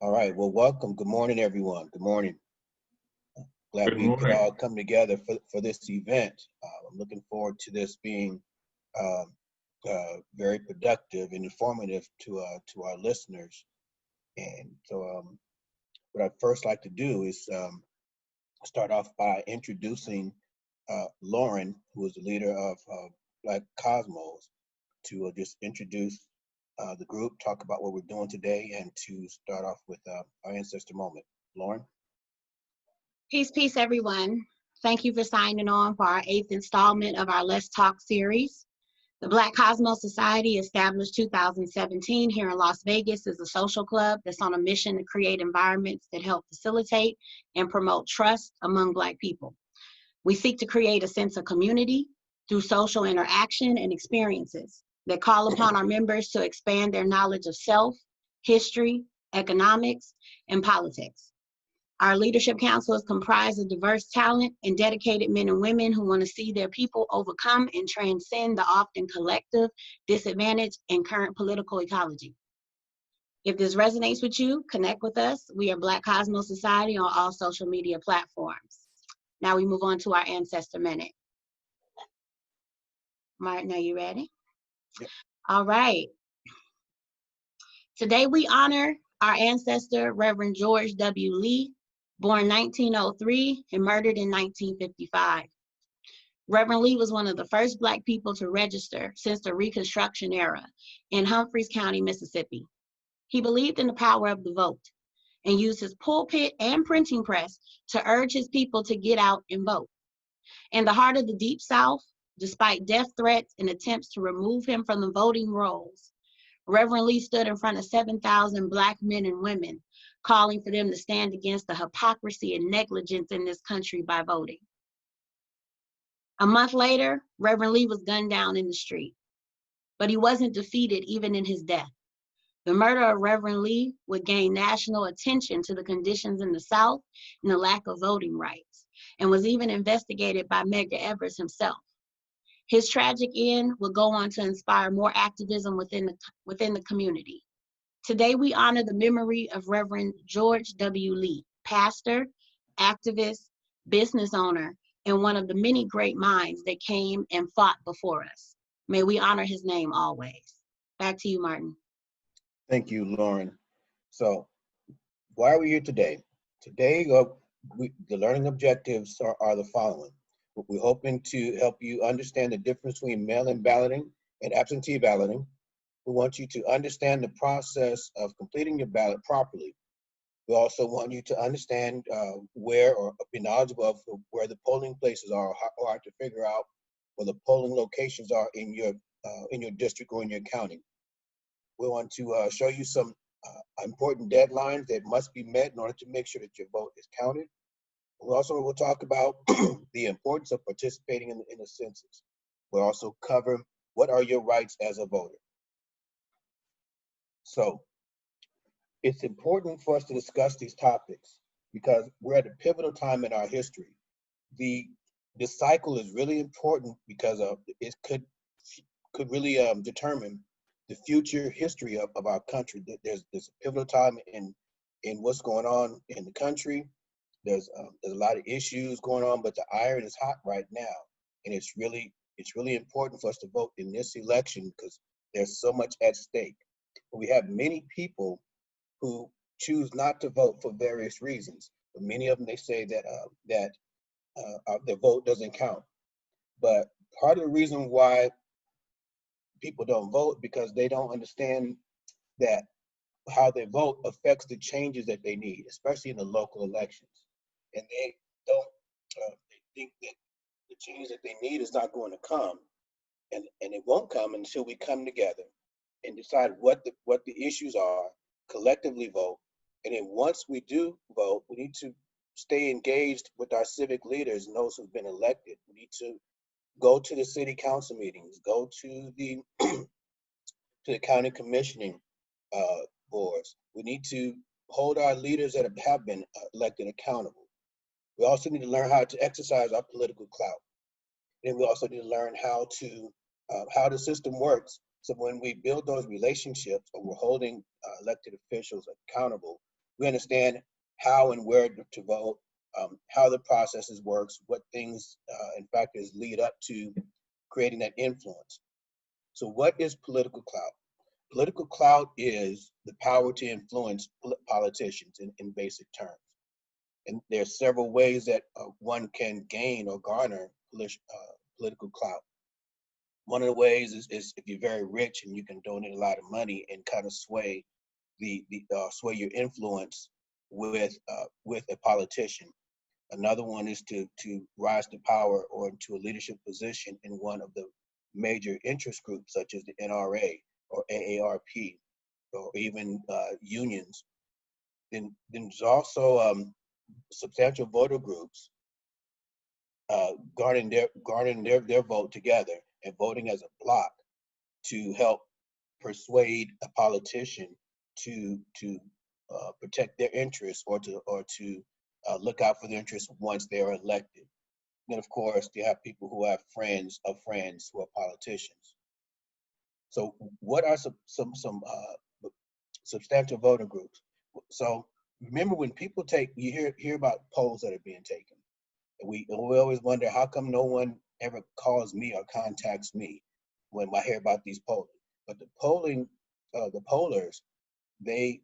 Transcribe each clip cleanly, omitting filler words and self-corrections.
All right. Well, welcome. Good morning, everyone. Good morning. Glad Good we could morning. all come together for this event. I'm looking forward to this being um, very productive and informative to our listeners. And so, what I'd first like to do is start off by introducing Lauren, who is the leader of Black Cosmos, to just introduce the group, talk about what we're doing today, and to start off with our ancestor moment. Lauren? Peace, peace, everyone. Thank you for signing on for our 8th installment of our Let's Talk series. The Black Cosmos Society, established 2017 here in Las Vegas, is a social club that's on a mission to create environments that help facilitate and promote trust among Black people. We seek to create a sense of community through social interaction and experiences that call upon our members to expand their knowledge of self, history, economics, and politics. Our leadership council is comprised of diverse talent and dedicated men and women who want to see their people overcome and transcend the often collective disadvantage in current political ecology. If this resonates with you, connect with us. We are Black Cosmos Society on all social media platforms. Now we move on to our Ancestor Minute. Martin, are you ready? Yep. All right. Today we honor our ancestor, Reverend George W. Lee, born 1903 and murdered in 1955. Reverend Lee was one of the first Black people to register since the Reconstruction era in Humphreys County, Mississippi. He believed in the power of the vote and used his pulpit and printing press to urge his people to get out and vote. In the heart of the Deep South, despite death threats and attempts to remove him from the voting rolls, Reverend Lee stood in front of 7,000 Black men and women, calling for them to stand against the hypocrisy and negligence in this country by voting. A month later, Reverend Lee was gunned down in the street, but he wasn't defeated even in his death. The murder of Reverend Lee would gain national attention to the conditions in the South and the lack of voting rights, and was even investigated by Medgar Evers himself. His tragic end would go on to inspire more activism within the community. Today, we honor the memory of Reverend George W. Lee, pastor, activist, business owner, and one of the many great minds that came and fought before us. May we honor his name always. Back to you, Martin. Thank you, Lauren. So, why are we here today? Today, the learning objectives are the following. We're hoping to help you understand the difference between mail-in balloting and absentee balloting. We want you to understand the process of completing your ballot properly. We also want you to understand where, or be knowledgeable of where the polling places are, or how to figure out where the polling locations are in your district or in your county. We want to show you some important deadlines that must be met in order to make sure that your vote is counted. We also will talk about the importance of participating in the census. We'll also cover what are your rights as a voter. So it's important for us to discuss these topics because we're at a pivotal time in our history. This cycle is really important because it could really determine the future history of our country. There's a pivotal time in what's going on in the country. There's a lot of issues going on, but the iron is hot right now, and it's really important for us to vote in this election because there's so much at stake. We have many people who choose not to vote for various reasons, but many of them, they say that their vote doesn't count. But part of the reason why people don't vote because they don't understand that how they vote affects the changes that they need, especially in the local elections. And they don't they think that the change that they need is not going to come, and it won't come until we come together and decide what the issues are, collectively vote. And then once we do vote, we need to stay engaged with our civic leaders and those who've been elected. We need to go to the city council meetings, go to the county commissioning boards. We need to hold our leaders that have been elected accountable. We also need to learn how to exercise our political clout. And we also need to learn how the system works. So when we build those relationships and we're holding elected officials accountable, We understand how and where to vote, how the processes works, what things and factors lead up to creating that influence. So what is political clout? Political clout is the power to influence politicians in basic terms. And there are several ways that one can gain or garner political clout. One of the ways is if you're very rich and you can donate a lot of money and kind of sway sway your influence with a politician. Another one is to rise to power or to a leadership position in one of the major interest groups, such as the NRA or AARP, or even unions. Then there's also substantial voter groups garnering their vote together and voting as a block to help persuade a politician to protect their interests or to look out for their interests once they are elected. Then, of course, you have people who have friends of friends who are politicians. So, what are some substantial voter groups? So, remember when people you hear about polls that are being taken. We always wonder how come no one ever calls me or contacts me when I hear about these polling. But the pollers, they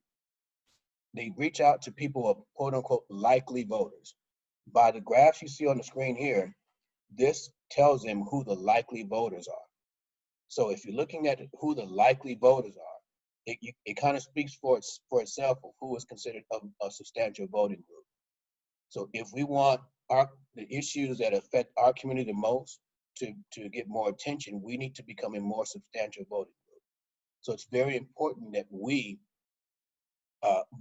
reach out to people who are quote unquote likely voters. By the graphs you see on the screen here, this tells them who the likely voters are. So if you're looking at who the likely voters are, it kind of speaks for itself of who is considered a substantial voting group. So if we want the issues that affect our community the most to get more attention, we need to become a more substantial voting group. So it's very important that we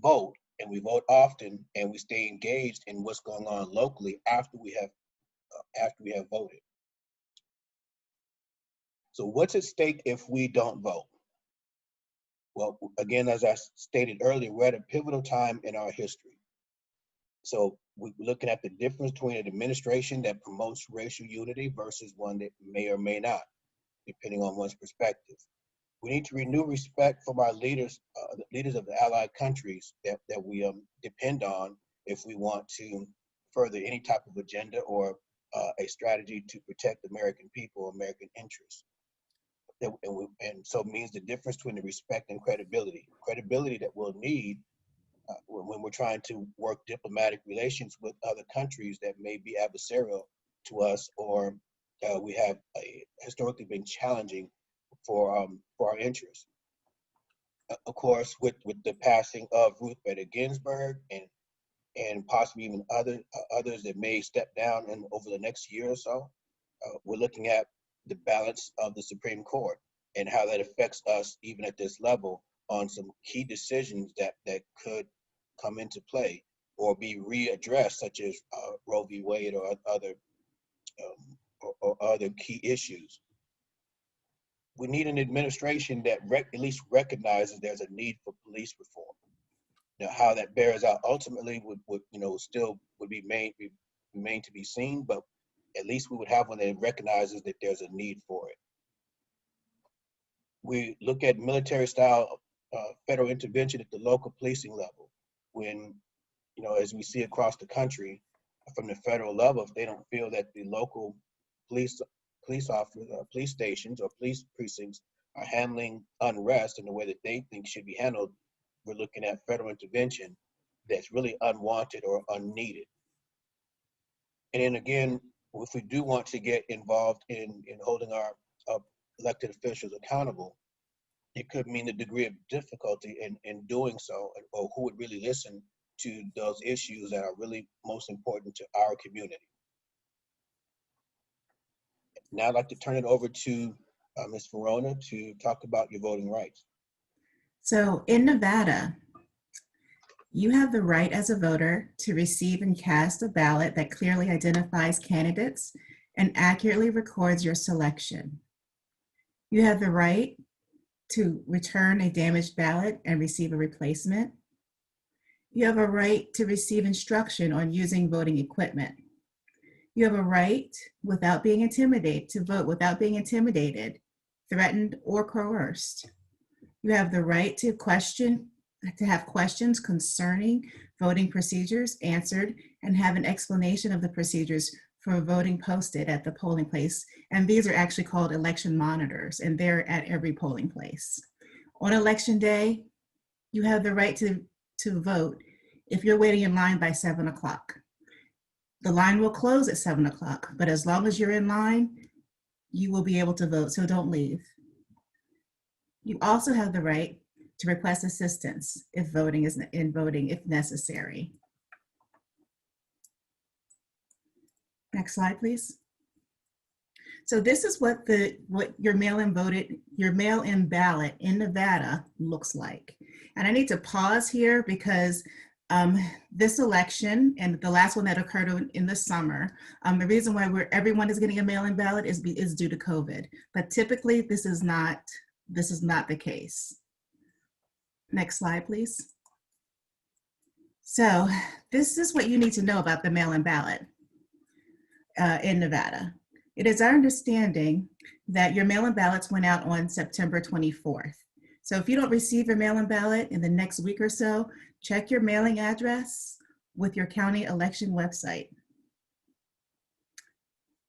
vote, and we vote often, and we stay engaged in what's going on locally after we have voted. So what's at stake if we don't vote? Well, again, as I stated earlier, we're at a pivotal time in our history. So we're looking at the difference between an administration that promotes racial unity versus one that may or may not, depending on one's perspective. We need to renew respect from our leaders, the leaders of the allied countries that we depend on if we want to further any type of agenda or a strategy to protect American people, American interests. And so it means the difference between the respect and credibility. Credibility that we'll need when we're trying to work diplomatic relations with other countries that may be adversarial to us, or we have historically been challenging for our interests. Of course, with the passing of Ruth Bader Ginsburg and possibly even others that may step down over the next year or so, we're looking at the balance of the Supreme Court and how that affects us even at this level on some key decisions that could come into play or be readdressed, such as Roe v. Wade or other key issues. We need an administration that at least recognizes there's a need for police reform. Now, how that bears out ultimately would still remain to be seen, but at least we would have one that recognizes that there's a need for it. We look at military-style federal intervention at the local policing level. When, as we see across the country, from the federal level, if they don't feel that the local police officers, police stations, or police precincts are handling unrest in the way that they think should be handled, we're looking at federal intervention that's really unwanted or unneeded. And then again, if we do want to get involved in holding our elected officials accountable, it could mean the degree of difficulty in doing so, or who would really listen to those issues that are really most important to our community. Now I'd like to turn it over to Ms. Verona to talk about your voting rights. So in Nevada, you have the right as a voter to receive and cast a ballot that clearly identifies candidates and accurately records your selection. You have the right to return a damaged ballot and receive a replacement. You have a right to receive instruction on using voting equipment. You have a right without being intimidated to vote without being intimidated, threatened, or coerced. You have the right to question to have questions concerning voting procedures answered and have an explanation of the procedures for voting posted at the polling place. And these are actually called election monitors, and they're at every polling place. On election day, you have the right to vote if you're waiting in line by 7 o'clock. The line will close at 7 o'clock, but as long as you're in line, you will be able to vote, so don't leave. You also have the right to request assistance if voting if necessary. Next slide, please. So this is what your mail-in ballot in Nevada looks like. And I need to pause here because this election and the last one that occurred in the summer, the reason why everyone is getting a mail-in ballot is due to COVID. But typically this is not the case. Next slide, please. So this is what you need to know about the mail-in ballot in Nevada. It is our understanding that your mail-in ballots went out on September 24th. So if you don't receive your mail-in ballot in the next week or so, check your mailing address with your county election website.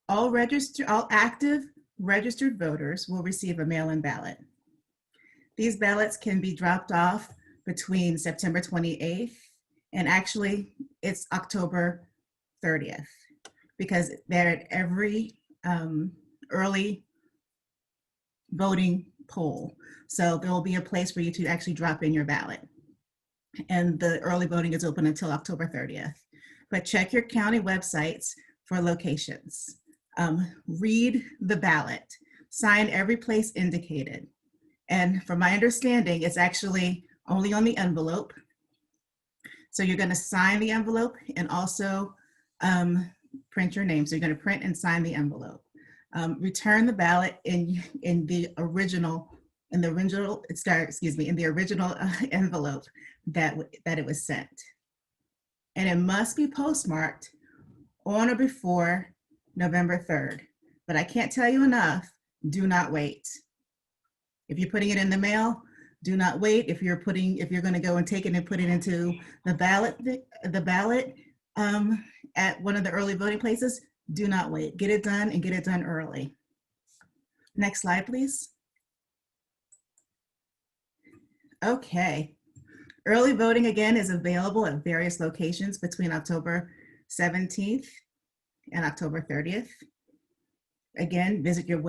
All active registered voters will receive a mail-in ballot. These ballots can be dropped off between September 28th and actually it's October 30th because they're at every early voting poll. So there will be a place for you to actually drop in your ballot. And the early voting is open until October 30th. But check your county websites for locations. Read the ballot, sign every place indicated. And from my understanding, it's actually only on the envelope. So you're gonna sign the envelope and also print your name. So you're gonna print and sign the envelope. Return the ballot in the original envelope that it was sent. And it must be postmarked on or before November 3rd. But I can't tell you enough, do not wait. If you're putting it in the mail, do not wait. If you're going to go and take it and put it into the ballot at one of the early voting places, do not wait. Get it done and get it done early. Next slide, please. Okay. Early voting again is available at various locations between October 17th and October 30th. Again, visit your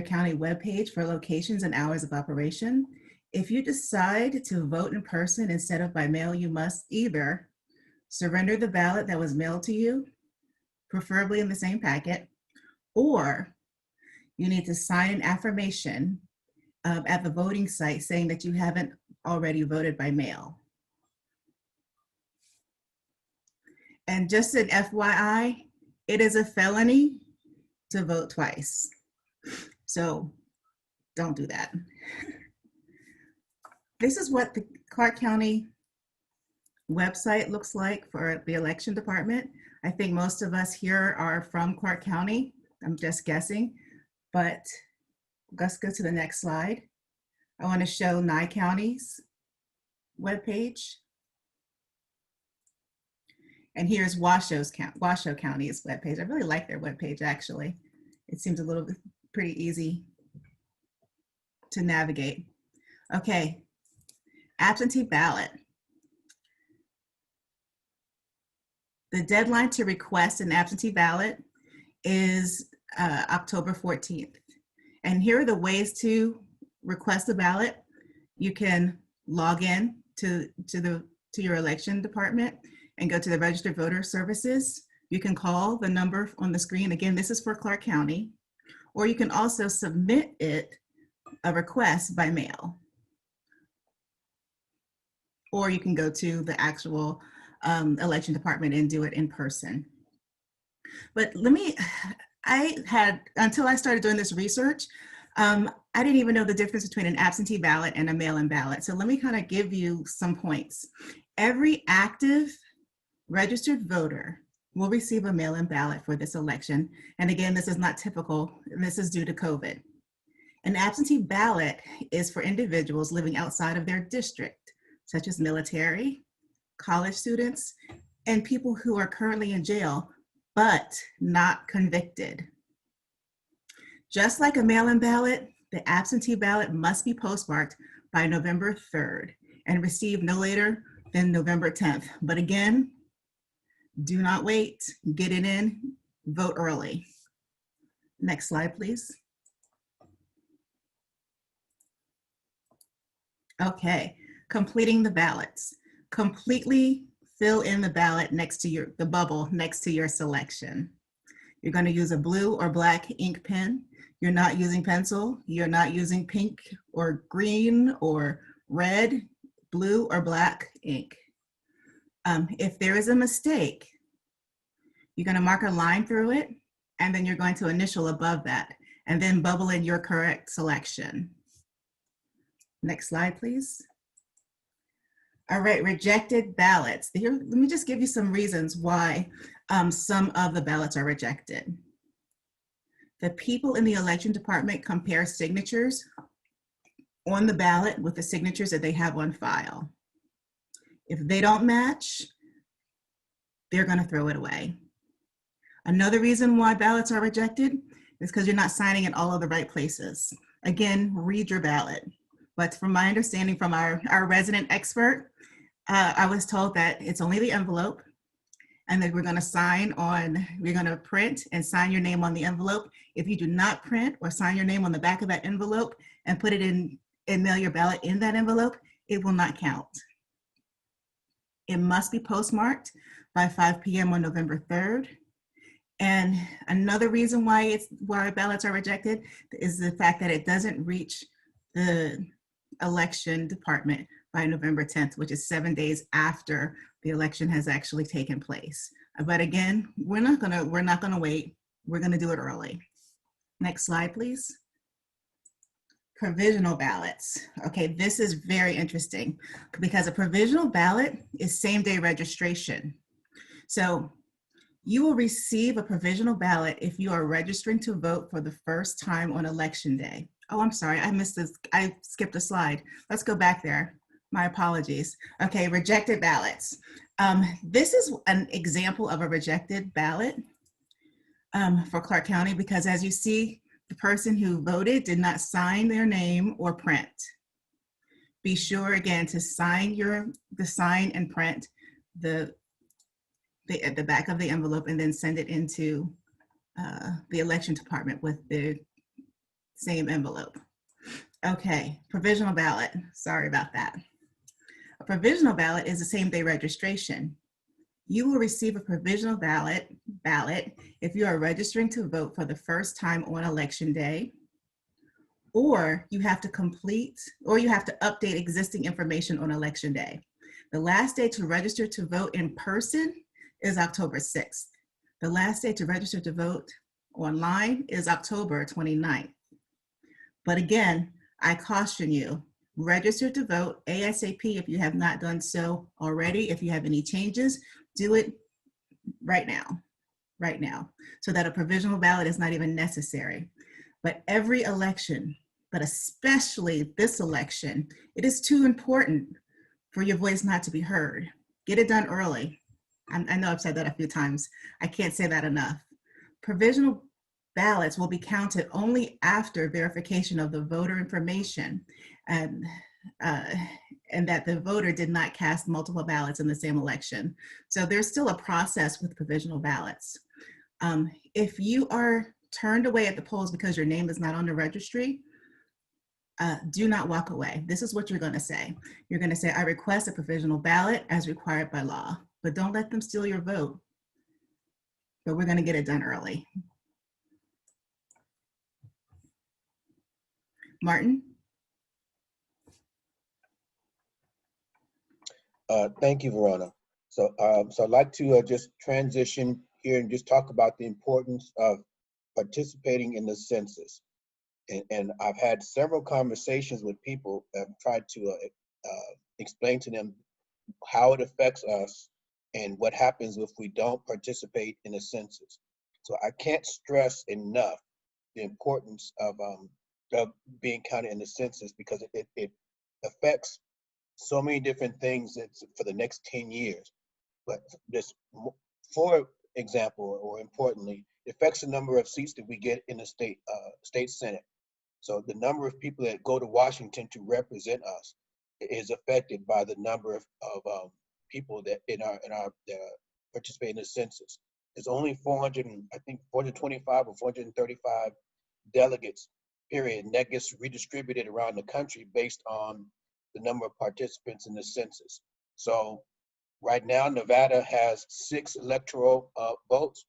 county webpage for locations and hours of operation. If you decide to vote in person instead of by mail, you must either surrender the ballot that was mailed to you, preferably in the same packet, or you need to sign an affirmation at the voting site saying that you haven't already voted by mail. And just an FYI, it is a felony to vote twice. So don't do that. This is what the Clark County website looks like for the election department. I think most of us here are from Clark County. I'm just guessing, but let's go to the next slide. I want to show Nye County's webpage. And here's Washoe County's webpage. I really like their webpage, actually. It seems a little bit pretty easy to navigate. Okay, absentee ballot. The deadline to request an absentee ballot is October 14th. And here are the ways to request a ballot. You can log in to your election department and go to the registered voter services. You can call the number on the screen. Again, this is for Clark County. Or you can also submit a request by mail. Or you can go to the actual election department and do it in person. But until I started doing this research, I didn't even know the difference between an absentee ballot and a mail-in ballot. So let me kind of give you some points. Every active registered voter will receive a mail-in ballot for this election. And again, this is not typical. This is due to COVID. An absentee ballot is for individuals living outside of their district. such as military, college students, and people who are currently in jail, but not convicted. Just like a mail-in ballot, the absentee ballot must be postmarked by November 3rd and received no later than November 10th. But again, do not wait, get it in, vote early. Next slide, please. Okay, completing the ballots. Completely fill in the ballot next to the bubble next to your selection. You're going to use a blue or black ink pen. You're not using pencil. You're not using pink or green or red, blue or black ink. If there is a mistake, you're going to mark a line through it, and then you're going to initial above that, and then bubble in your correct selection. Next slide, please. All right, rejected ballots. Here, let me just give you some reasons why some of the ballots are rejected. The people in the election department compare signatures on the ballot with the signatures that they have on file. If they don't match, they're going to throw it away. Another reason why ballots are rejected is because you're not signing in all of the right places. Again, read your ballot. But from my understanding from our resident expert, I was told that it's only the envelope, and that we're going to print and sign your name on the envelope. If you do not print or sign your name on the back of that envelope and put it in and mail your ballot in that envelope, it will not count. It must be postmarked by 5 p.m. on November 3rd. And another reason why ballots are rejected is the fact that it doesn't reach the election department by November 10th, which is 7 days after the election has actually taken place. But again, we're not gonna wait. We're gonna do it early. Next slide, please. Provisional ballots. Okay, this is very interesting because a provisional ballot is same-day registration. So you will receive a provisional ballot if you are registering to vote for the first time on election day. Oh, I'm sorry, I missed this. I skipped a slide. Let's go back there. My apologies. Okay, rejected ballots. This is an example of a rejected ballot for Clark County because as you see, the person who voted did not sign their name or print. Be sure again to sign and print the back of the envelope and then send it into the election department with the same envelope. Okay, provisional ballot. Sorry about that. A provisional ballot is the same-day registration. You will receive a provisional ballot if you are registering to vote for the first time on election day, or you have to update existing information on election day. The last day to register to vote in person is October 6th. The last day to register to vote online is October 29th. But again, I caution you, register to vote ASAP if you have not done so already. If you have any changes, do it right now, so that a provisional ballot is not even necessary. But every election, but especially this election, it is too important for your voice not to be heard. Get it done early. I know I've said that a few times. I can't say that enough. Provisional ballots will be counted only after verification of the voter information and that the voter did not cast multiple ballots in the same election. So there's still a process with provisional ballots. If you are turned away at the polls because your name is not on the registry, do not walk away. This is what you're going to say. You're going to say, I request a provisional ballot as required by law, but don't let them steal your vote. But we're going to get it done early. Martin? Thank you, Verona. So I'd like to just transition here and just talk about the importance of participating in the census. And I've had several conversations with people that have tried to explain to them how it affects us and what happens if we don't participate in the census. So I can't stress enough the importance of being counted in the census because it affects so many different things that's for the next 10 years. But this, for example, or importantly, it affects the number of seats that we get in the state Senate. So the number of people that go to Washington to represent us is affected by the number of people that participate in the census. There's only 400, I think 425 or 435 delegates, period, and that gets redistributed around the country based on the number of participants in the census. So right now, Nevada has 6 electoral votes.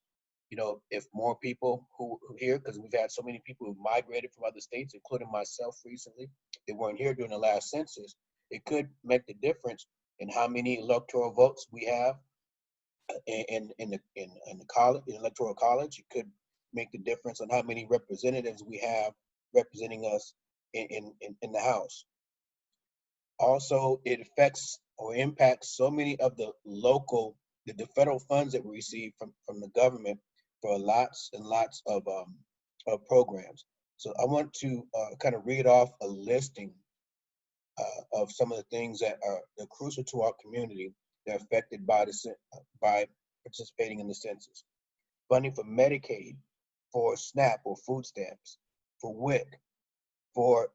You know, if more people who here, because we've had so many people who migrated from other states, including myself recently, they weren't here during the last census, it could make the difference in how many electoral votes we have in the college, in electoral college. It could make the difference on how many representatives we have representing us in the House. Also, it affects or impacts so many of the federal funds that we receive from the government for lots and lots of programs. So I want to kind of read off a listing of some of the things that are crucial to our community that are affected by participating in the census. Funding for Medicaid, for SNAP or food stamps, for WIC, for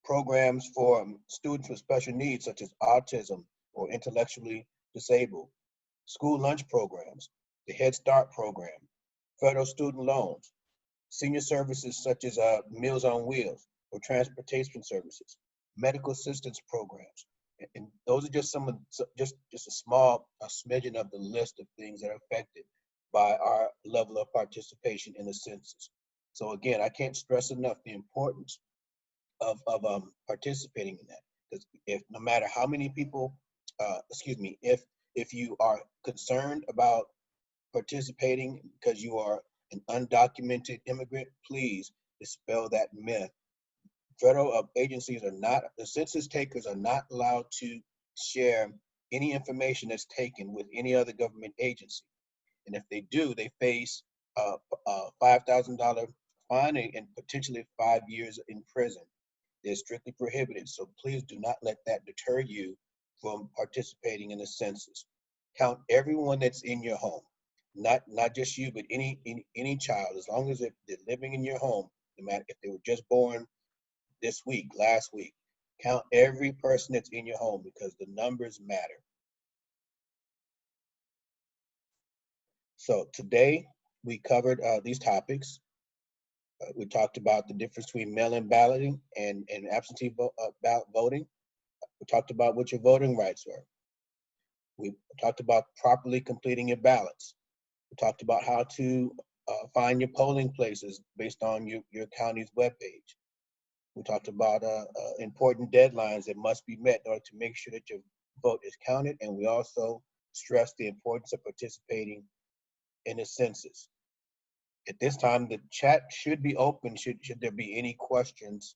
programs for students with special needs such as autism or intellectually disabled, school lunch programs, the Head Start program, federal student loans, senior services such as Meals on Wheels or transportation services, medical assistance programs. And those are just some of, just a smidgen of the list of things that are affected by our level of participation in the census. So again, I can't stress enough the importance of participating in that, because if no matter how many people, if you are concerned about participating because you are an undocumented immigrant, please dispel that myth. Federal agencies are not, the census takers are not allowed to share any information that's taken with any other government agency. And if they do, they face a $5,000 fine and potentially 5 years in prison. They're strictly prohibited. So please do not let that deter you from participating in the census. Count everyone that's in your home, not just you, but any child, as long as they're living in your home, no matter if they were just born this week, last week. Count every person that's in your home because the numbers matter. So today we covered these topics. We talked about the difference between mail-in balloting and absentee ballot voting. We talked about what your voting rights were. We talked about properly completing your ballots. We talked about how to find your polling places based on your county's webpage. We talked about important deadlines that must be met in order to make sure that your vote is counted. And we also stressed the importance of participating in the census. At this time, the chat should be open. Should there be any questions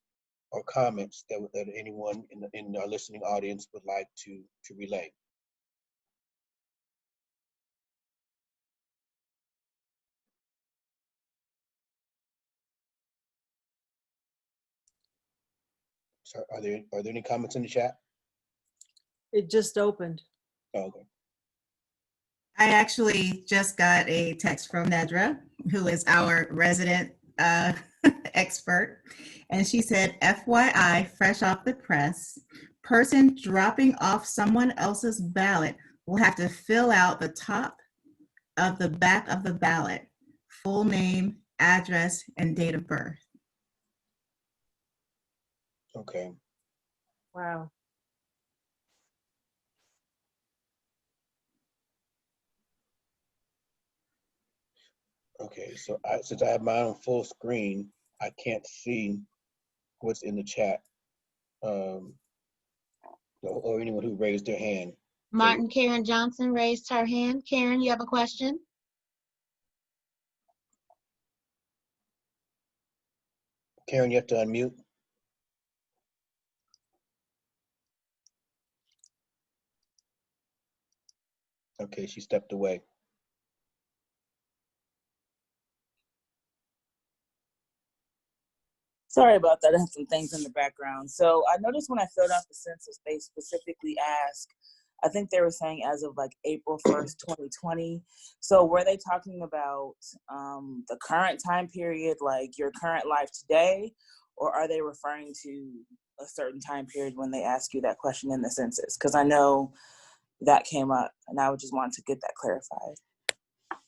or comments that anyone in our listening audience would like to relay? So are there any comments in the chat? It just opened. Oh, okay. I actually just got a text from Nedra, who is our resident expert. And she said, FYI, fresh off the press, person dropping off someone else's ballot will have to fill out the top of the back of the ballot, full name, address, and date of birth. Okay. Wow. Okay, so since I have mine on full screen, I can't see what's in the chat, or anyone who raised their hand. Martin Karen Johnson raised her hand. Karen, you have a question? Karen, you have to unmute. Okay, she stepped away. Sorry about that. I have some things in the background. So I noticed when I filled out the census, they specifically asked, I think they were saying as of like April 1st, 2020. So were they talking about the current time period, like your current life today, or are they referring to a certain time period when they ask you that question in the census? Because I know that came up and I would just want to get that clarified. I'm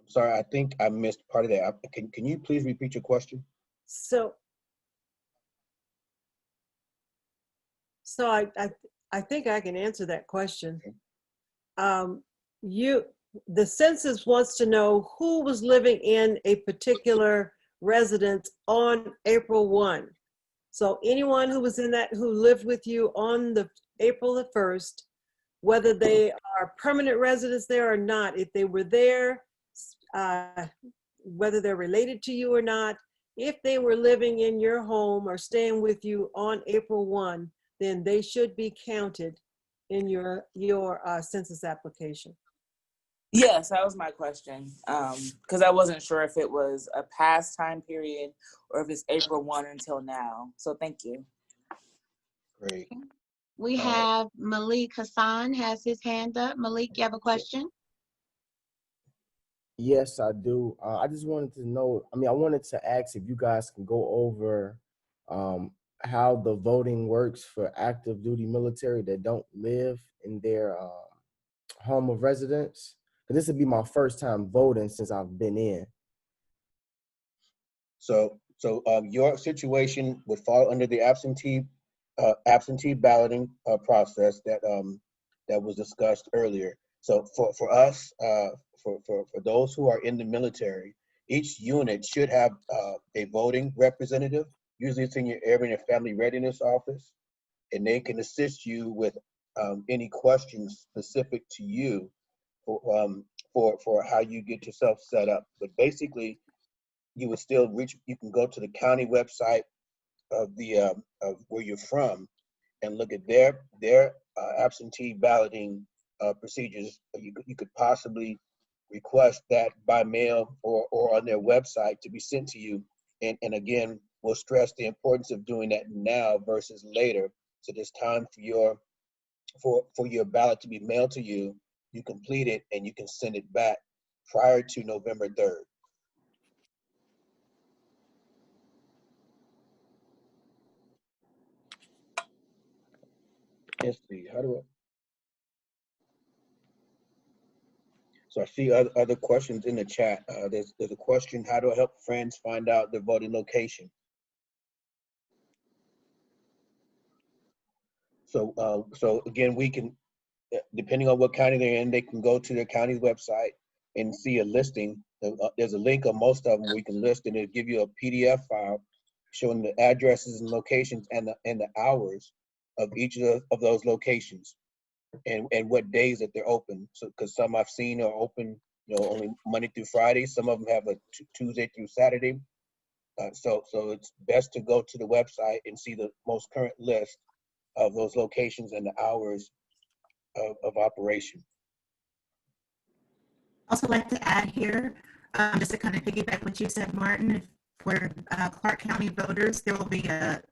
sorry, I think I missed part of that. Can you please repeat your question? So I think I can answer that question. The census wants to know who was living in a particular residence on April 1. So anyone who was in that, who lived with you on the April the 1st, whether they are permanent residents there or not, if they were there, whether they're related to you or not, if they were living in your home or staying with you on April 1, then they should be counted in your census application. Yes, that was my question. Because I wasn't sure if it was a past time period or if it's April 1 until now. So thank you. Great. We have Malik Hassan has his hand up. Malik, you have a question? Yes, I do. I just wanted to know, I wanted to ask if you guys can go over how the voting works for active duty military that don't live in their home of residence. This would be my first time voting since I've been in. So your situation would fall under the absentee balloting process that was discussed earlier. So for us, for those who are in the military, each unit should have a voting representative. Usually it's in your area and family readiness office, and they can assist you with any questions specific to you for how you get yourself set up. But basically, you would still you can go to the county website of where you're from and look at their absentee balloting procedures. You could possibly request that by mail or on their website to be sent to you. And again, we'll stress the importance of doing that now versus later. So there's time for your ballot to be mailed to you. You complete it and you can send it back prior to November 3rd. Let's see, so I see other questions in the chat. There's a question, how do I help friends find out their voting location? So again, we can, depending on what county they're in, they can go to their county's website and see a listing. There's a link on most of them where you can list, and it'll give you a PDF file showing the addresses and locations and the hours of each of those locations and what days that they're open. So because some I've seen are open, only Monday through Friday. Some of them have a Tuesday through Saturday. So it's best to go to the website and see the most current list of those locations and the hours of operation. Also like to add here, just to kind of piggyback what you said, Martin, for Clark County voters, there will be a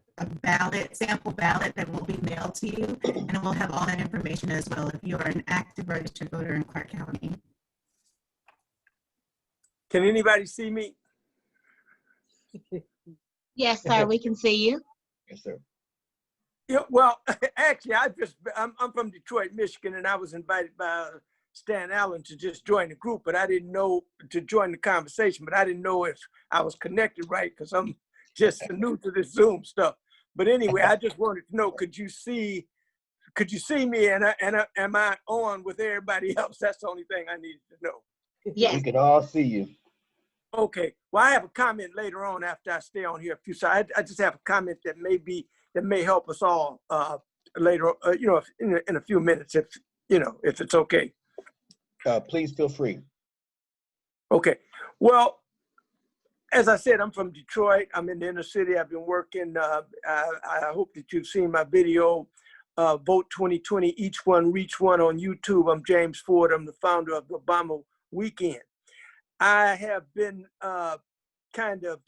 sample ballot that will be mailed to you, and it will have all that information as well if you are an active registered voter in Clark County. Can anybody see me? Yes, sir, we can see you. Yes, sir. Yeah, well, actually, I'm from Detroit, Michigan, and I was invited by Stan Allen to just join the group, but I didn't know to join the conversation, but I didn't know if I was connected right because I'm just new to this Zoom stuff. But anyway, I just wanted to know, could you see me and am I on with everybody else? That's the only thing I needed to know. Yes. We can all see you. Okay. Well, I have a comment later on after I stay on here a few. So I just have a comment that may help us all later. In a few minutes, if it's okay. Please feel free. Okay. Well, as I said, I'm from Detroit. I'm in the inner city. I've been working. I hope that you've seen my video, Vote 2020, Each One, Reach One on YouTube. I'm James Ford. I'm the founder of the Obama Weekend. I have been kind of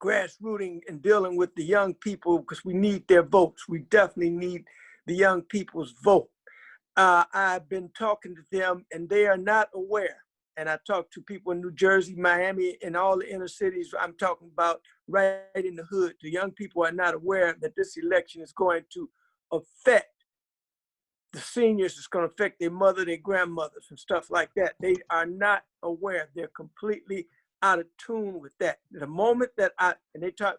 grassrooting and dealing with the young people because we need their votes. We definitely need the young people's vote. I've been talking to them and they are not aware. And I talked to people in New Jersey, Miami, and all the inner cities. I'm talking about right in the hood. The young people are not aware that this election is going to affect the seniors. It's going to affect their mother, their grandmothers, and stuff like that. They are not aware. They're completely out of tune with that. The moment that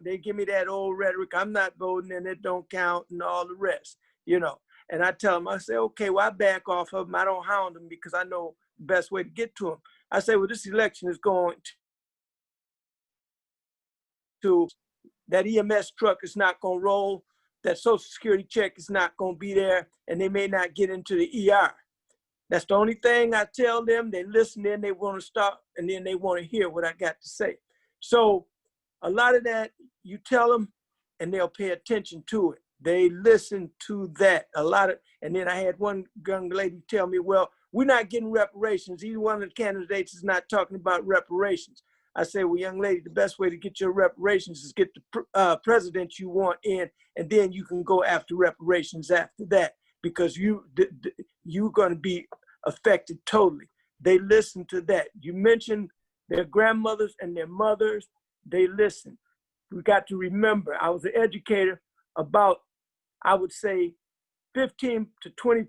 they give me that old rhetoric, I'm not voting and it don't count and all the rest, you know. And I tell them, I say, okay, well, I back off of them. I don't hound them because I know the best way to get to them. I say, well, this election is going to that EMS truck is not going to roll, that Social Security check is not going to be there, and they may not get into the ER. That's the only thing I tell them. They listen, then they want to stop, and then they want to hear what I got to say. So a lot of that, you tell them, and they'll pay attention to it. They listen to that a lot of, and then I had one young lady tell me, well, we're not getting reparations. Either one of the candidates is not talking about reparations. I say, well, young lady, the best way to get your reparations is get the president you want in, and then you can go after reparations after that, because you're going to be affected totally. They listen to that. You mentioned their grandmothers and their mothers. They listen. We got to remember, I was an educator. About, I would say, 15 to 20%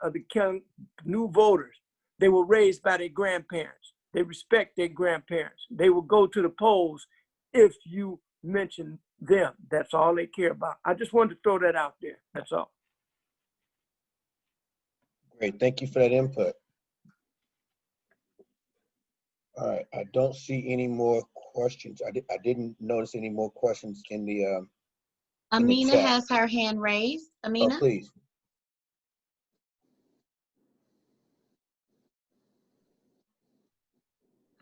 of the new voters, they were raised by their grandparents. They respect their grandparents. They will go to the polls if you mention them. That's all they care about. I just wanted to throw that out there. That's all. Great, thank you for that input. All right, I don't see any more questions. I didn't notice any more questions in the Amina chat. has her hand raised. Oh, Amina? please.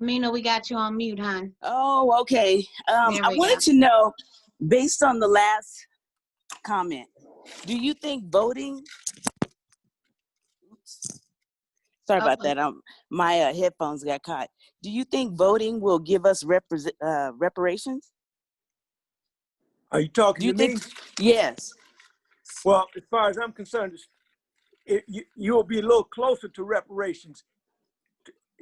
Amina, we got you on mute, hon. Oh, okay. There I we wanted go. to know, based on the last comment, do you think voting? Oops. Sorry about Okay. that. My headphones got caught. Do you think voting will give us reparations? Are you talking Do you to think? me? Yes. Well, as far as I'm concerned, you'll be a little closer to reparations.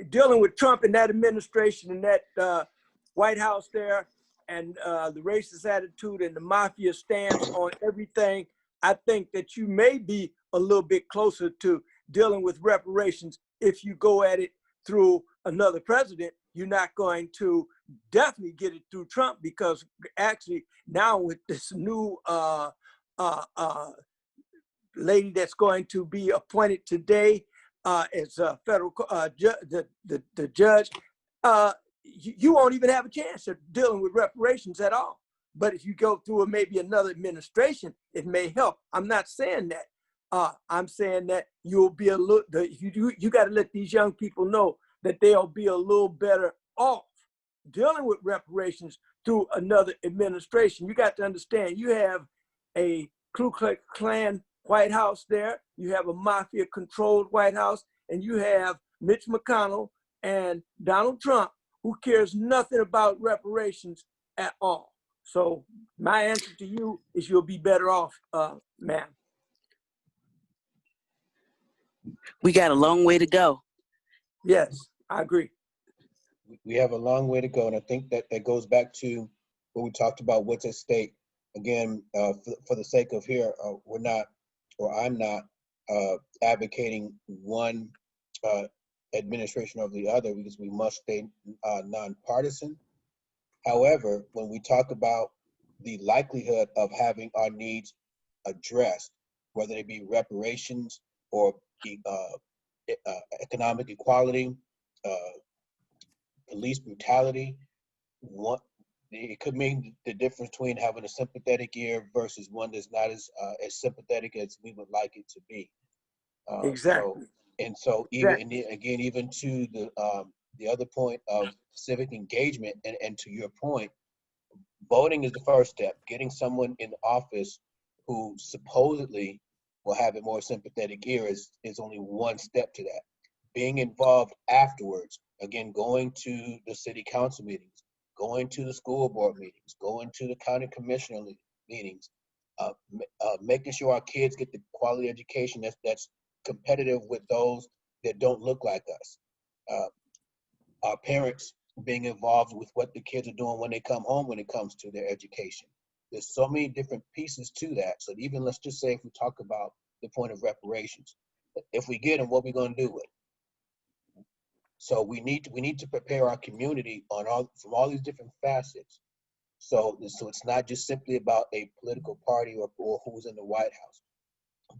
Dealing with Trump and that administration and that White House there, and the racist attitude and the mafia stance on everything, I think that you may be a little bit closer to dealing with reparations if you go at it through another president. You're not going to definitely get it through Trump, because actually now with this new lady that's going to be appointed today as a federal the judge, you won't even have a chance of dealing with reparations at all. But if you go through maybe another administration, it may help. I'm not saying that. I'm saying that you'll be a little. You got to let these young people know that they'll be a little better off dealing with reparations through another administration. You got to understand, you have a Ku Klux Klan White House there, you have a mafia-controlled White House, and you have Mitch McConnell and Donald Trump, who cares nothing about reparations at all. So my answer to you is you'll be better off, ma'am. We got a long way to go. Yes, I agree. We have a long way to go, and I think that goes back to what we talked about, what's at stake. Again, for the sake of here, we're not, or I'm not advocating one administration over the other, because we must stay nonpartisan. However, when we talk about the likelihood of having our needs addressed, whether it be reparations or economic equality, police brutality, it could mean the difference between having a sympathetic ear versus one that's not as sympathetic as we would like it to be. Exactly. So even to the other point of civic engagement, and to your point, voting is the first step. Getting someone in office who supposedly will have a more sympathetic ear is only one step to that. Being involved afterwards, again, going to the city council meetings, going to the school board meetings, going to the county commissioner meetings, making sure our kids get the quality education that's competitive with those that don't look like us. Our parents being involved with what the kids are doing when they come home when it comes to their education. There's so many different pieces to that. So even let's just say if we talk about the point of reparations, if we get them, what we gonna do with it? So we need to prepare our community from all these different facets. So it's not just simply about a political party or who's in the White House,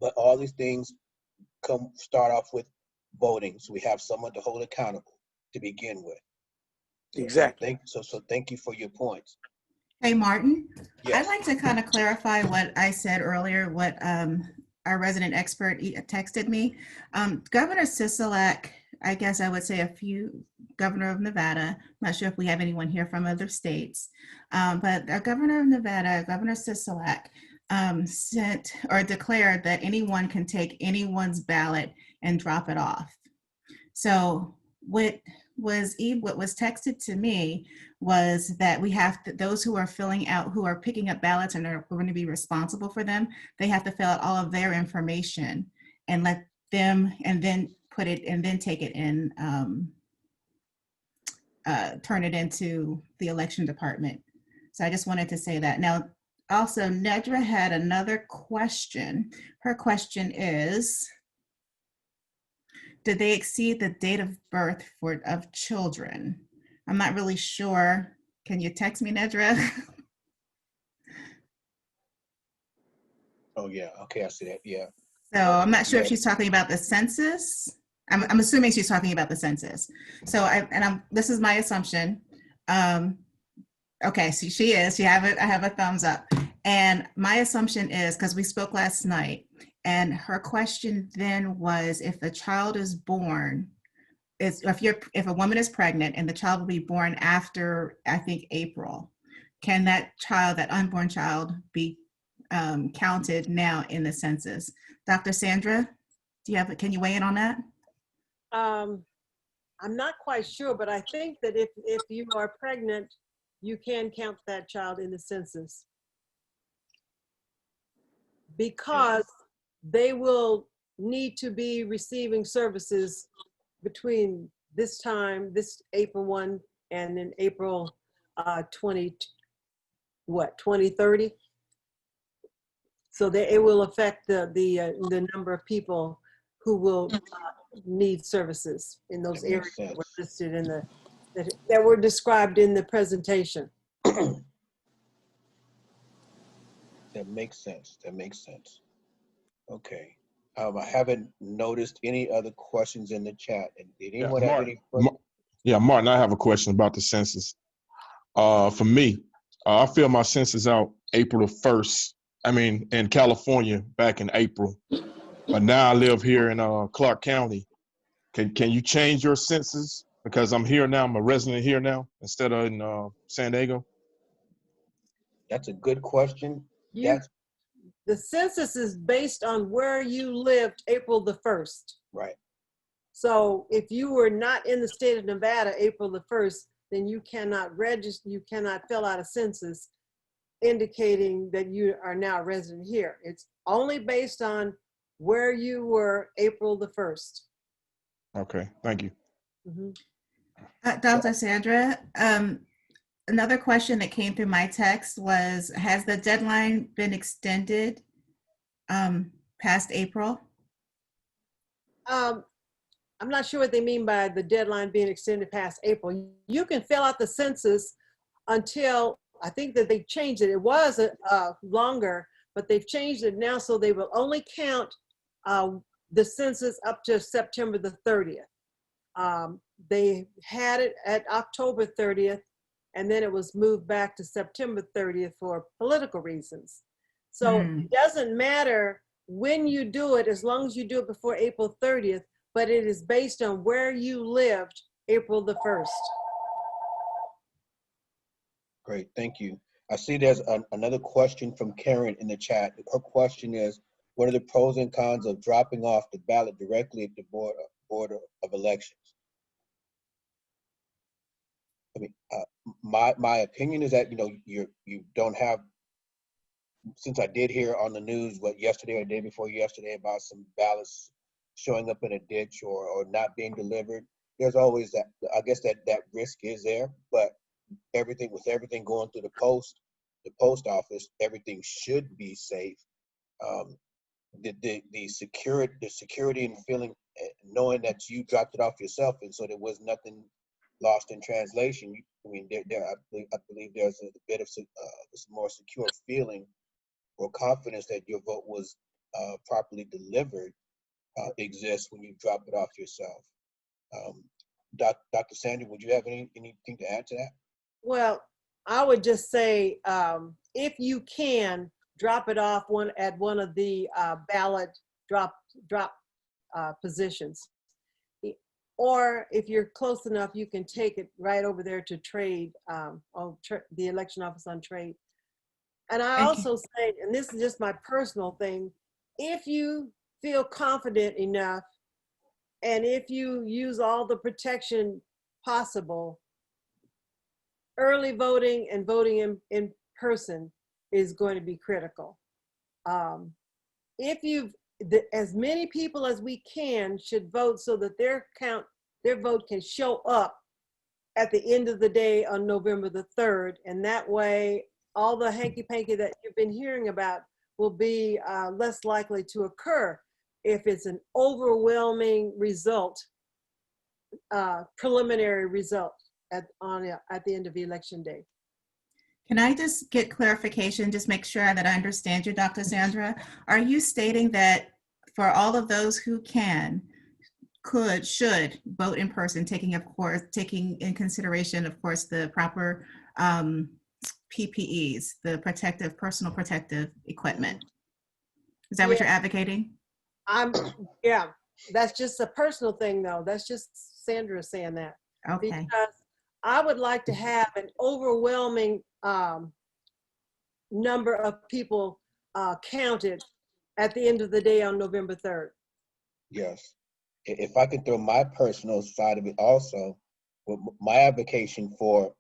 but all these things start off with voting. So we have someone to hold accountable to begin with. Exactly. So thank you for your points. Hey, Martin, Yes. I'd like to kind of clarify what I said earlier, what our resident expert texted me. Governor Sisolak, I guess I would say Governor of Nevada, I'm not sure if we have anyone here from other states, but the Governor of Nevada, Governor Sisolak, sent or declared that anyone can take anyone's ballot and drop it off. So what was texted to me was that we have to, those who are who are picking up ballots and are going to be responsible for them, they have to fill out all of their information and let them, and then take it in, turn it into the election department. So I just wanted to say that. Now, also, Nedra had another question. Her question is, did they exceed the date of birth of children? I'm not really sure. Can you text me, Nedra? Oh yeah. Okay, I see that. Yeah. So I'm not sure if she's talking about the census. I'm assuming she's talking about the census. So this is my assumption. Okay, so she is. I have a thumbs up. And my assumption is, because we spoke last night, and her question then was, if a child is born, if a woman is pregnant and the child will be born after, I think, April, can that unborn child be counted now in the census? Dr. Sandra, can you weigh in on that? I'm not quite sure, but I think that if you are pregnant, you can count that child in the census, because they will need to be receiving services between this time, this April 1 and then April 2030. So that it will affect the number of people who will need services in those areas that were listed in that were described in the presentation. That makes sense. That makes sense. Okay. I haven't noticed any other questions in the chat. And did anyone have any questions? Martin, I have a question about the census. For me, I filled my census out April the 1st. I mean, in California back in April. But now I live here in Clark County. Can you change your census? Because I'm here now, I'm a resident here now, instead of in San Diego. That's a good question. The census is based on where you lived April the 1st. Right. So if you were not in the state of Nevada April the 1st, then you cannot register, you cannot fill out a census indicating that you are now a resident here. It's only based on where you were April the 1st. Okay, thank you. Mm-hmm. Dr. Sandra, another question that came through my text was, has the deadline been extended past April? I'm not sure what they mean by the deadline being extended past April. You can fill out the census until, I think that they changed it. It was longer, but they've changed it now so they will only count the census up to September the 30th. They had it at October 30th, and then it was moved back to September 30th for political reasons. So it doesn't matter when you do it, as long as you do it before April 30th, but it is based on where you lived April the 1st. Great, thank you. I see there's another question from Karen in the chat. Her question is, what are the pros and cons of dropping off the ballot directly at the Board of Elections? I mean, my opinion is that, you know, you don't have, since I did hear on the news, yesterday or the day before yesterday, about some ballots showing up in a ditch or not being delivered, there's always that, I guess that risk is there, but everything going through the post office, everything should be safe. The security and feeling, knowing that you dropped it off yourself, and so there was nothing lost in translation. I mean, I believe there's a bit of more secure feeling or confidence that your vote was properly delivered exists when you drop it off yourself. Dr. Sandra, would you have anything to add to that? Well, I would just say, if you can, drop it off at one of the ballot drop positions. Or if you're close enough, you can take it right over there to trade, the election office on trade. And I also say, and this is just my personal thing, if you feel confident enough and if you use all the protection possible, early voting and voting in person is going to be critical. As many people as we can should vote so that their vote can show up at the end of the day on November the 3rd. And that way, all the hanky-panky that you've been hearing about will be less likely to occur if it's an overwhelming result, preliminary result at the end of election day. Can I just get clarification, just make sure that I understand you, Dr. Sandra? Are you stating that for all of those who should vote in person, taking in consideration, of course, the proper PPEs, the personal protective equipment? Is that what you're advocating? Yeah, that's just a personal thing though. That's just Sandra saying that. Okay. Because I would like to have an overwhelming number of people counted at the end of the day on November 3rd. Yes. If I could throw my personal side of it also, with my advocation for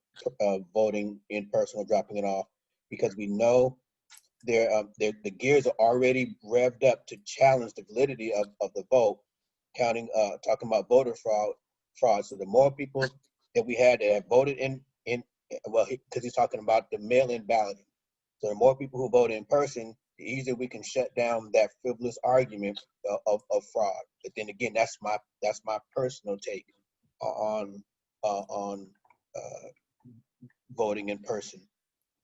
voting in person or dropping it off, because we know the gears are already revved up to challenge the validity of the vote, talking about voter fraud. So the more people that we had that have voted because he's talking about the mail-in balloting. So the more people who vote in person, the easier we can shut down that frivolous argument of fraud. But then again, that's my personal take on voting in person.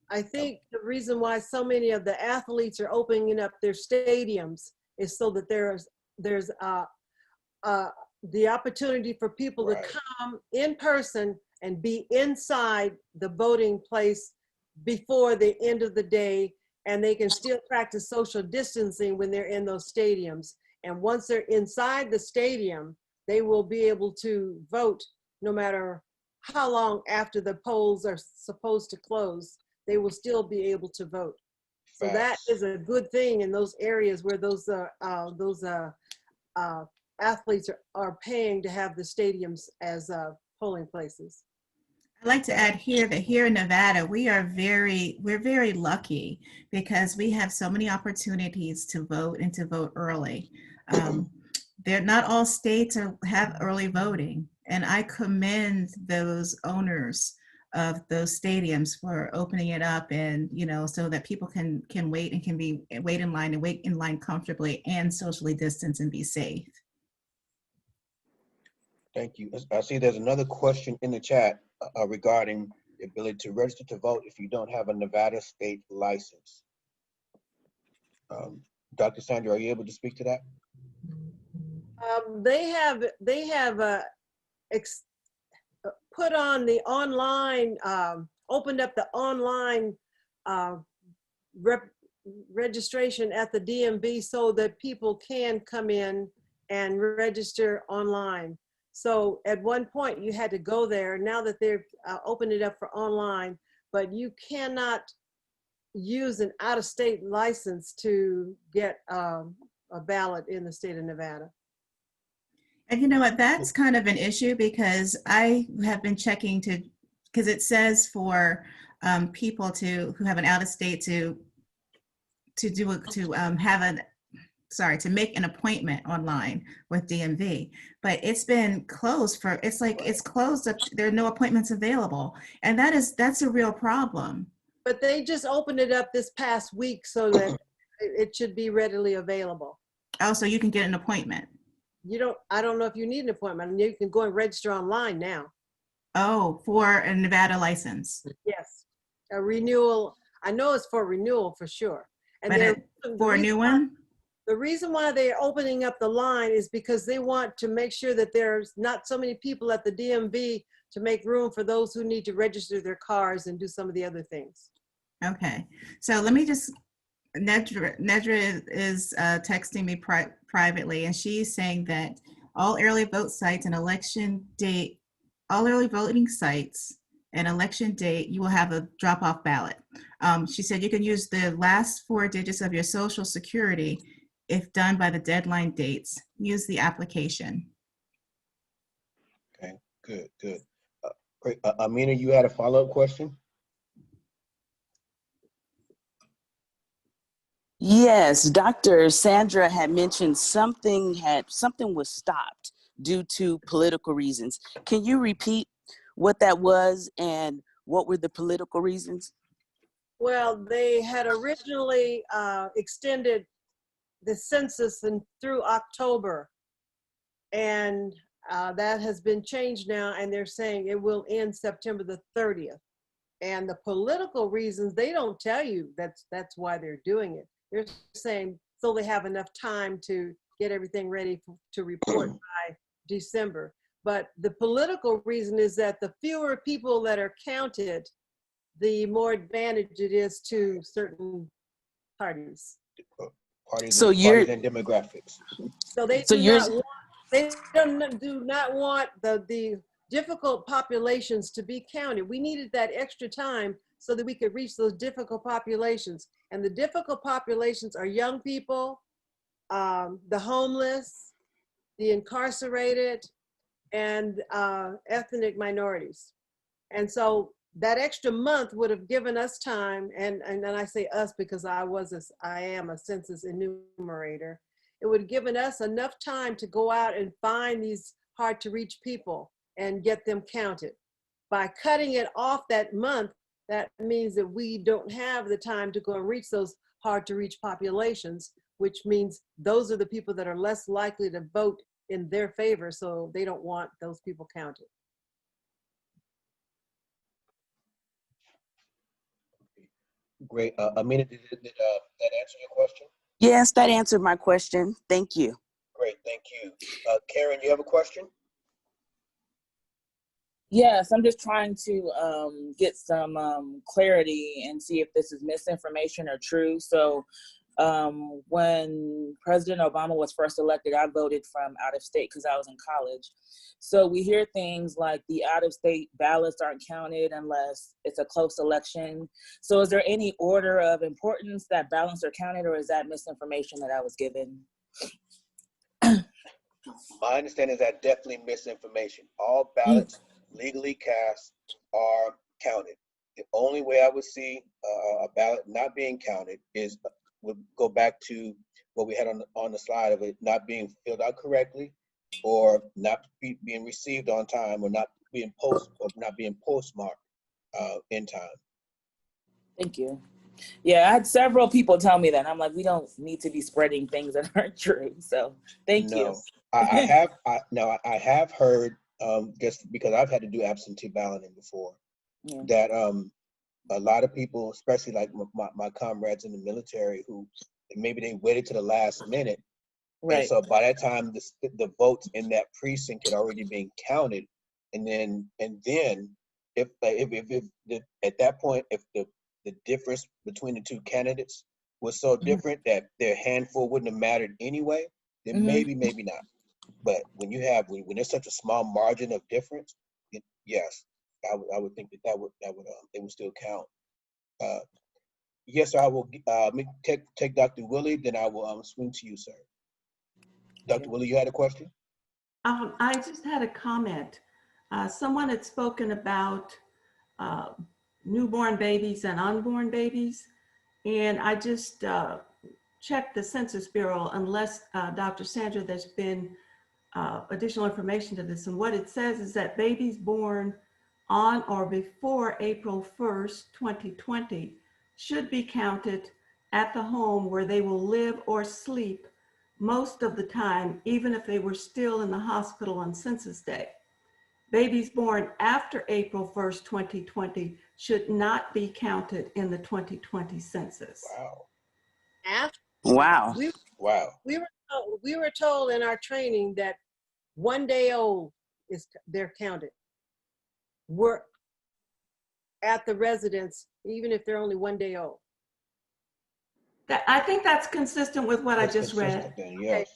I think the reason why so many of the athletes are opening up their stadiums is so that there's the opportunity for people to come in person and be inside the voting place before the end of the day, and they can still practice social distancing when they're in those stadiums. And once they're inside the stadium, they will be able to vote no matter how long after the polls are supposed to close. They will still be able to vote. So that is a good thing in those areas where those athletes are paying to have the stadiums as polling places. I'd like to add here that here in Nevada, we're very lucky because we have so many opportunities to vote and to vote early. Not all states have early voting, and I commend those owners of those stadiums for opening it up, and so that people can wait and can wait in line comfortably and socially distance and be safe. Thank you. I see there's another question in the chat regarding the ability to register to vote if you don't have a Nevada state license. Dr. Sandra, are you able to speak to that? They have put on the online, opened up the online registration at the DMV so that people can come in and register online. So at one point you had to go there. Now that they've opened it up for online, but you cannot use an out-of-state license to get a ballot in the state of Nevada. And you know what, that's kind of an issue because I have been checking to because it says for people who have an out of state to make an appointment online with DMV, but it's been closed it's closed. There are no appointments available, and that's a real problem. But they just opened it up this past week so that it should be readily available. Oh, so you can get an appointment. I don't know if you need an appointment. You can go and register online now. Oh, for a Nevada license. Yes, a renewal. I know it's for renewal for sure. And But for a new one? The reason why they're opening up the line is because they want to make sure that there's not so many people at the DMV to make room for those who need to register their cars and do some of the other things. Okay, so let me just, Nedra is texting me privately, and she's saying that all early vote sites and all early voting sites and election date, you will have a drop-off ballot. She said you can use the last 4 digits of your social security if done by the deadline dates. Use the application. Okay, good. Great. Amina, you had a follow-up question? Yes, Dr. Sandra had mentioned something was stopped due to political reasons. Can you repeat what that was and what were the political reasons? Well, they had originally extended the census through October, and that has been changed now, and they're saying it will end September the 30th. And the political reasons, they don't tell you that's why they're doing it. They're saying so they have enough time to get everything ready to report by December. But the political reason is that the fewer people that are counted, the more advantage it is to certain parties. Parties So and demographics. So they do not want the difficult populations to be counted. We needed that extra time so that we could reach those difficult populations. And the difficult populations are young people, the homeless, the incarcerated, and ethnic minorities. And so that extra month would have given us time, and then I say us because I am a census enumerator. It would have given us enough time to go out and find these hard to reach people and get them counted. By cutting it off that month, that means that we don't have the time to go and reach those hard to reach populations, which means those are the people that are less likely to vote in their favor, so they don't want those people counted. Great. Amina, did that answer your question? Yes, that answered my question. Thank you. Great, thank you. Karen, you have a question? Yes, I'm just trying to get some clarity and see if this is misinformation or true. So when President Obama was first elected, I voted from out of state because I was in college. So we hear things like the out of state ballots aren't counted unless it's a close election. So is there any order of importance that ballots are counted, or is that misinformation that I was given? My understanding is that definitely misinformation. All ballots legally cast are counted. The only way I would see a ballot not being counted would go back to what we had on the slide of it not being filled out correctly, or not being received on time, or not being postmarked in time. Thank you. Yeah, I had several people tell me that. And I'm like, we don't need to be spreading things that aren't true. So thank you. I have heard, just because I've had to do absentee balloting before, that a lot of people, especially like my comrades in the military, who maybe they waited to the last minute, right? And so by that time, the votes in that precinct had already been counted, and then if at that point, if the difference between the two candidates was so different that their handful wouldn't have mattered anyway, then maybe not. But when there's such a small margin of difference, yes, I would think that would still count. Yes, I will take Dr. Willie, then I will swing to you, sir. Dr. Willie, you had a question? I just had a comment. Someone had spoken about newborn babies and unborn babies. And I just checked the Census Bureau, unless Dr. Sandra, there's been additional information to this. And what it says is that babies born on or before April 1st, 2020 should be counted at the home where they will live or sleep most of the time, even if they were still in the hospital on census day. Babies born after April 1st, 2020 should not be counted in the 2020 census. Wow. After Wow. Wow. we were told in our training that 1 day old they're counted. We're at the residence, even if they're only 1 day old. I think that's consistent with what I just read. Then, yes.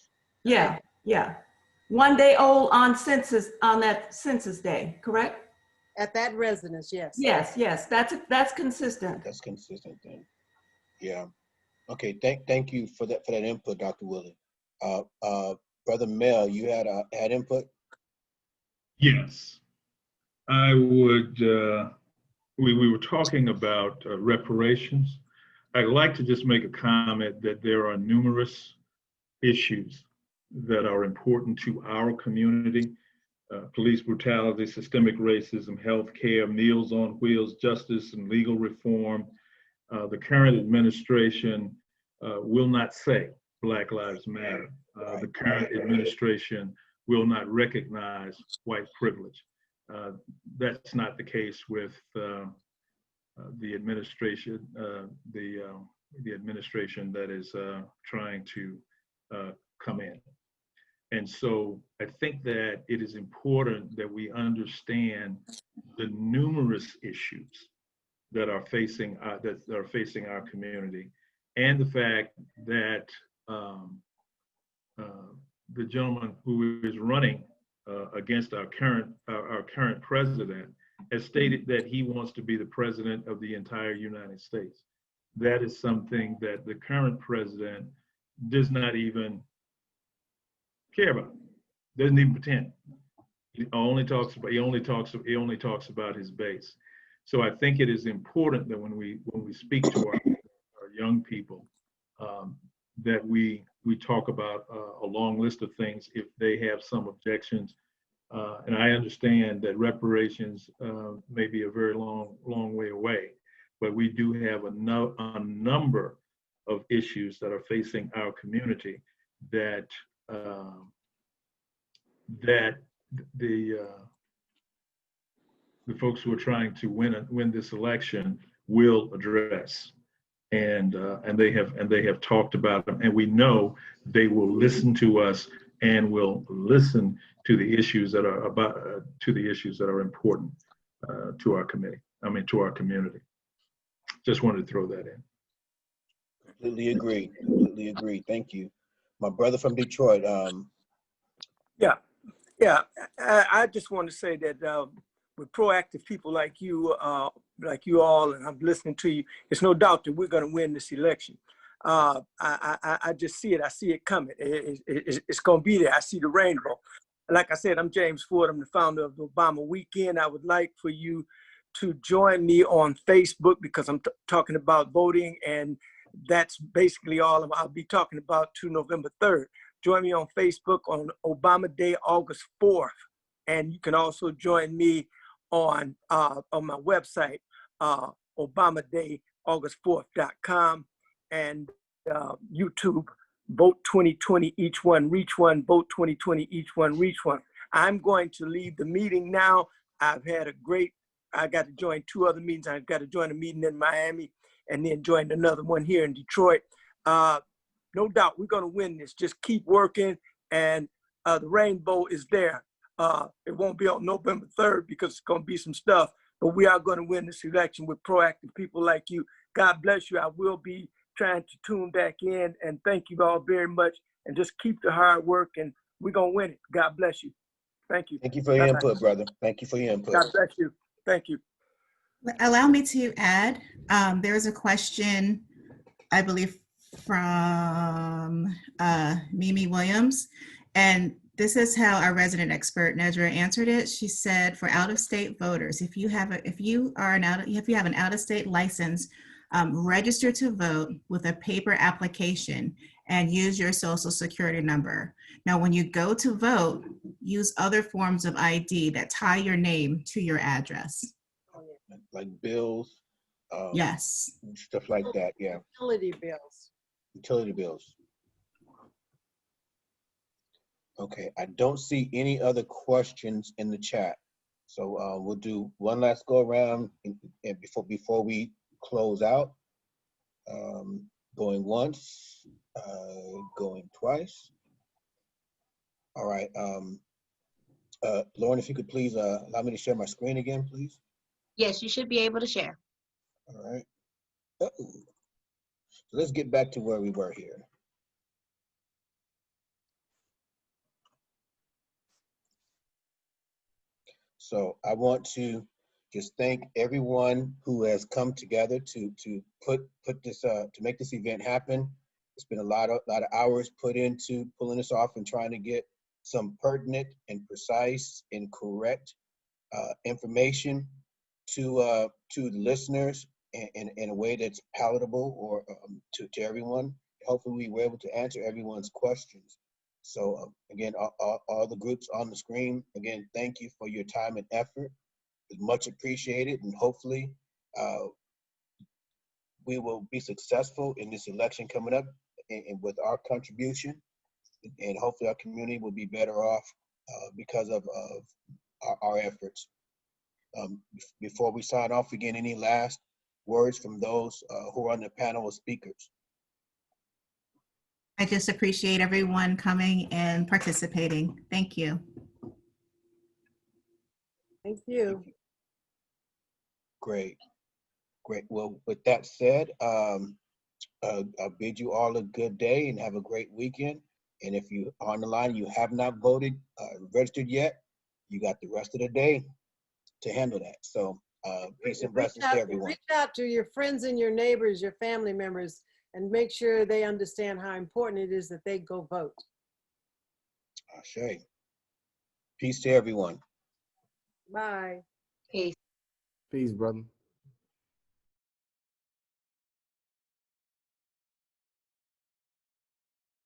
Yeah, yeah. 1 day old on that census day, correct? At that residence, yes. Yes, that's consistent. That's consistent then. Yeah. Okay, thank you for that input, Dr. Willie. Brother Mel, you had input? Yes. I would, we were talking about reparations. I'd like to just make a comment that there are numerous issues that are important to our community. Police brutality, systemic racism, healthcare, Meals on Wheels, justice and legal reform. The current administration will not say Black Lives Matter. The current administration will not recognize white privilege. That's not the case with the administration, the administration that is trying to come in. And so I think that it is important that we understand the numerous issues that are facing our community, and the fact that the gentleman who is running against our current president has stated that he wants to be the president of the entire United States. That is something that the current president does not even care about, doesn't even pretend. He only talks about his base. So I think it is important that when we speak to our young people, that we talk about a long list of things if they have some objections. And I understand that reparations may be a very long way away, but we do have a number of issues that are facing our community that the folks who are trying to win this election will address, and they have talked about them, and we know they will listen to us and will listen to the issues that are important to our community. Just wanted to throw that in. Completely agree. Thank you. My brother from Detroit. Yeah. I just want to say that with proactive people like you all, and I'm listening to you, it's no doubt that we're going to win this election. I just see it. I see it coming. It's going to be there. I see the rainbow. Like I said, I'm James Ford. I'm the founder of the Obama Weekend. I would like for you to join me on Facebook, because I'm talking about voting, and that's basically all I'll be talking about to November 3rd. Join me on Facebook on Obama Day, August 4th. And you can also join me on my website, ObamaDayAugust4th.com, and YouTube, Vote 2020, each one, reach one, Vote 2020, each one, reach one. I'm going to leave the meeting now. I got to join 2 other meetings. I've got to join a meeting in Miami and then join another one here in Detroit. No doubt we're going to win this. Just keep working, and the rainbow is there. It won't be on November 3rd because it's going to be some stuff, but we are going to win this election with proactive people like you. God bless you. I will be trying to tune back in, and thank you all very much, and just keep the hard work, and we're going to win it. God bless you. Thank you. Thank you for your input, brother. Thank you for your input. God bless you. Thank you. Allow me to add, there was a question, I believe, from Mimi Williams, and This is how our resident expert Nedra answered it. She said, for out-of-state voters, if you have an out-of-state license, register to vote with a paper application and use your social security number. Now, when you go to vote, use other forms of ID that tie your name to your address. Like bills, Yes. stuff like that, yeah. Utility bills. Utility bills. Okay, I don't see any other questions in the chat. So we'll do one last go around and before we close out. Going once, going twice. All right, Lauren, if you could please allow me to share my screen again, please. Yes, you should be able to share. All right. So let's get back to where we were here. So I want to just thank everyone who has come together to put this to make this event happen. It's been a lot of hours put into pulling this off and trying to get some pertinent and precise and correct information to the listeners in a way that's palatable or to everyone. Hopefully we were able to answer everyone's questions. So again, all the groups on the screen, again, thank you for your time and effort. It's much appreciated, and hopefully we will be successful in this election coming up and with our contribution, and hopefully our community will be better off because of our efforts. Before we sign off again, any last words from those who are on the panel of speakers? I just appreciate everyone coming and participating. Thank you. Thank you. Great. Well, with that said, I'll bid you all a good day and have a great weekend. And if you are on the line, you have not voted, registered yet, you got the rest of the day to handle that. So peace and blessings to everyone. Reach out to your friends and your neighbors, your family members, and make sure they understand how important it is that they go vote. Ashe. Peace to everyone. Bye. Peace. Peace, brother.